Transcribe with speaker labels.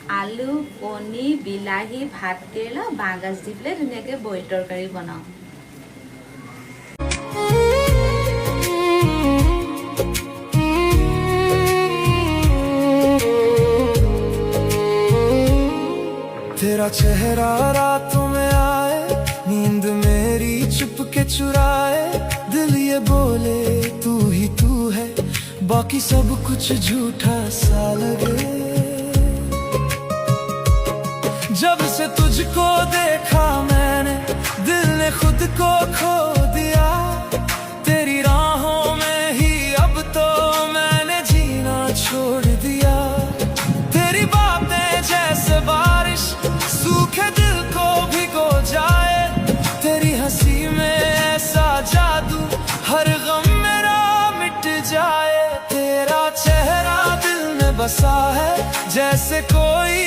Speaker 1: আলু কণী বিলাহী ভাতকেৰেলা বাঁহগাজ দি পেলাই ধুনীয়াকৈ বইল তৰকাৰী বনাওঁ।
Speaker 2: तेरा चेहरा रातों में आए, नींद मेरी चुपके चुराए, दिल ये बोले तू ही तू है, बाकी सब कुछ झूठा सा लगे। जब से तुझको देखा मैंने, दिल ने खुद को खो दिया, तेरी राहों में ही अब तो मैंने जीना छोड़ दिया। तेरी बातें जैसे बारिश सूखे दिल को भिगो जाए, तेरी हंसी में ऐसा जादू हर गम मेरा मिट जाए। तेरा चेहरा दिल में बसा है जैसे कोई